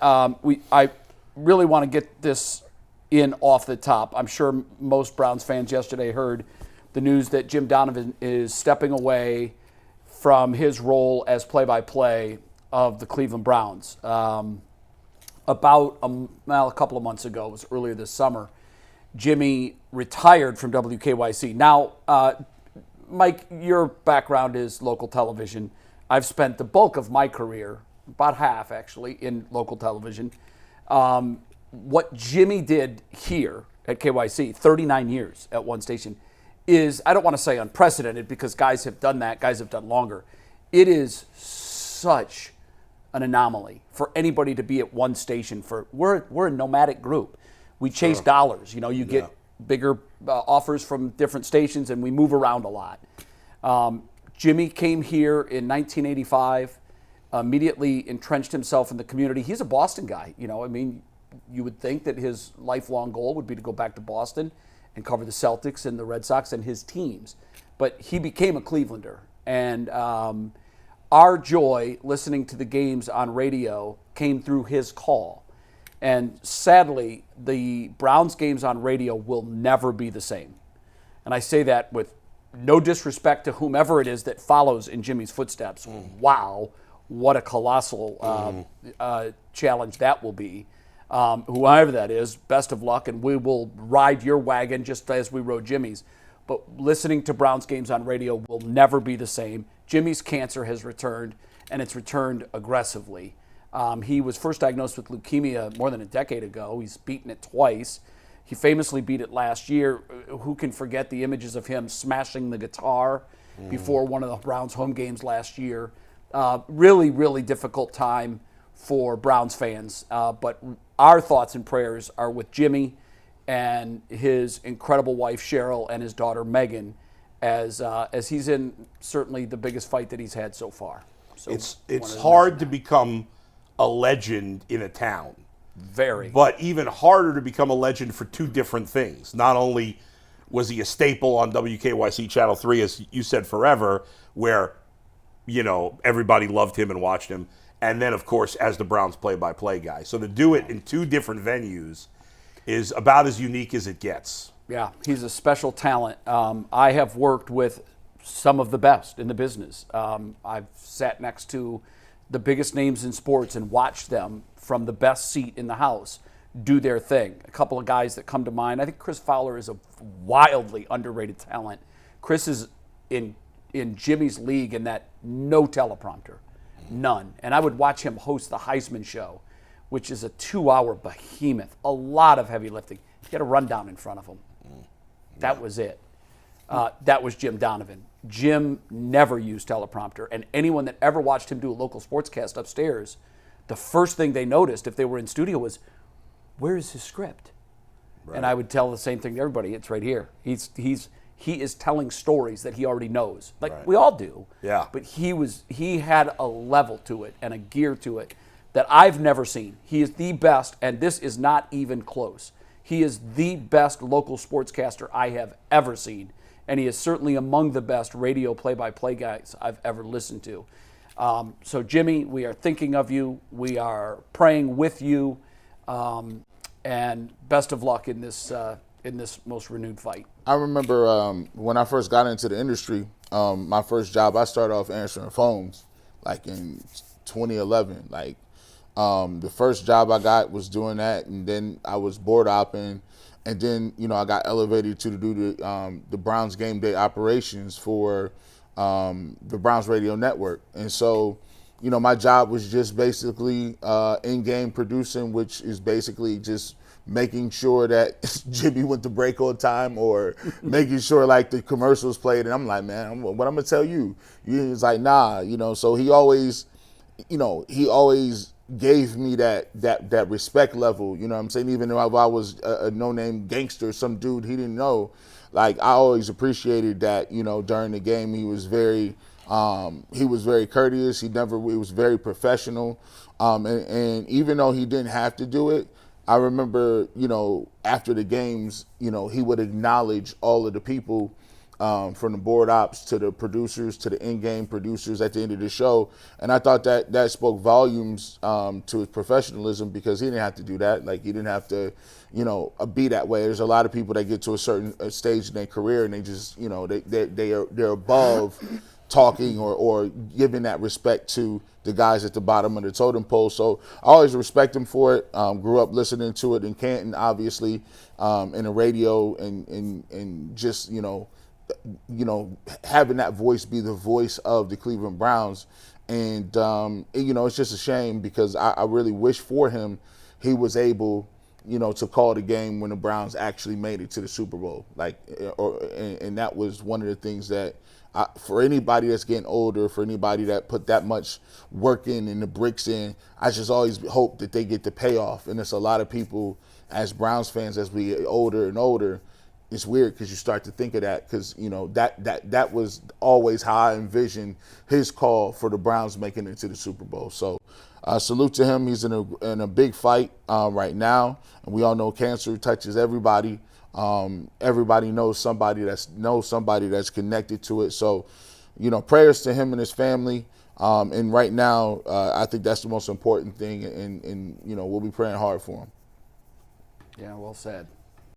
I really want to get this in off the top. I'm sure most Browns fans yesterday heard the news that Jim Donovan is stepping away from his role as play-by-play of the Cleveland Browns. About a couple of months ago, it was earlier this summer, Jimmy retired from WKYC. Now, Mike, your background is local television. I've spent the bulk of my career, about half actually, in local television. What Jimmy did here at KYC, 39 years at one station, is, I don't want to say unprecedented because guys have done that, guys have done longer. It is such an anomaly for anybody to be at one station for, we're a nomadic group. We chase dollars, you get bigger offers from different stations and we move around a lot. Jimmy came here in 1985, immediately entrenched himself in the community. He's a Boston guy, you would think that his lifelong goal would be to go back to Boston and cover the Celtics and the Red Sox and his teams. But he became a Clevelander. And our joy listening to the games on radio came through his call. And sadly, the Browns games on radio will never be the same. And I say that with no disrespect to whomever it is that follows in Jimmy's footsteps. Wow, what a colossal challenge that will be. Whoever that is, best of luck, and we will ride your wagon just as we rode Jimmy's. But listening to Browns games on radio will never be the same. Jimmy's cancer has returned, and it's returned aggressively. He was first diagnosed with leukemia more than a decade ago. He's beaten it twice. He famously beat it last year. Who can forget the images of him smashing the guitar before one of the Browns home games last year? Really, really difficult time for Browns fans. But our thoughts and prayers are with Jimmy and his incredible wife, Cheryl, and his daughter, Megan, as he's in certainly the biggest fight that he's had so far. So it's hard to become a legend in a town. Very. But even harder to become a legend for two different things. Not only was he a staple on WKYC Channel 3, as you said, forever, where, everybody loved him and watched him, and then, of course, as the Browns play-by-play guy. So to do it in two different venues is about as unique as it gets. Yeah, he's a special talent. I have worked with some of the best in the business. I've sat next to the biggest names in sports and watched them from the best seat in the house do their thing. A couple of guys that come to mind. I think Chris Fowler is a wildly underrated talent. Chris is in Jimmy's league in that no teleprompter, none. And I would watch him host the Heisman Show, which is a 2-hour behemoth, a lot of heavy lifting. He had a rundown in front of him. That was it. That was Jim Donovan. Jim never used teleprompter, and anyone that ever watched him do a local sportscast upstairs, the first thing they noticed if they were in studio was, where is his script? Right. And I would tell the same thing to everybody. It's right here. He is telling stories that he already knows, like we all do. Yeah. But he had a level to it and a gear to it that I've never seen. He is the best, and this is not even close. He is the best local sportscaster I have ever seen, and he is certainly among the best radio play-by-play guys I've ever listened to. So, Jimmy, we are thinking of you. We are praying with you, and best of luck in this most renewed fight. I remember when I first got into the industry, my first job, I started off answering phones, like in 2011. The first job I got was doing that, and then I was board opping, and then I got elevated to do the Browns game day operations for the Browns radio network, and so my job was just basically in-game producing, which is basically just making sure that Jimmy went to break on time or making sure the commercials played, and I'm like, man, what I'm gonna tell you? He's like, nah, So he always gave me that respect level, you know what I'm saying? Even though I was a no-name gangster, some dude he didn't know, I always appreciated that, during the game he was very courteous. He was very professional. And even though he didn't have to do it, I remember, after the games, he would acknowledge all of the people from the board ops to the producers to the in-game producers at the end of the show. And I thought that spoke volumes to his professionalism, because he didn't have to do that. Like, he didn't have to, be that way. There's a lot of people that get to a certain stage in their career and they just, they're above talking or giving that respect to the guys at the bottom of the totem pole. So I always respect him for it. Grew up listening to it in Canton, obviously, in the radio, and just, having that voice be the voice of the Cleveland Browns. And, it's just a shame, because I really wish for him he was able, to call the game when the Browns actually made it to the Super Bowl. And that was one of the things that, for anybody that's getting older, for anybody that put that much work in and the bricks in, I just always hope that they get the payoff. And it's a lot of people, as Browns fans, as we get older and older, it's weird because you start to think of that, because that was always how I envisioned his call for the Browns making it to the Super Bowl. So salute to him. He's in a big fight right now, and we all know cancer touches everybody. Everybody knows somebody that's connected to it. So, prayers to him and his family. And right now, I think that's the most important thing, and we'll be praying hard for him. Yeah, well said.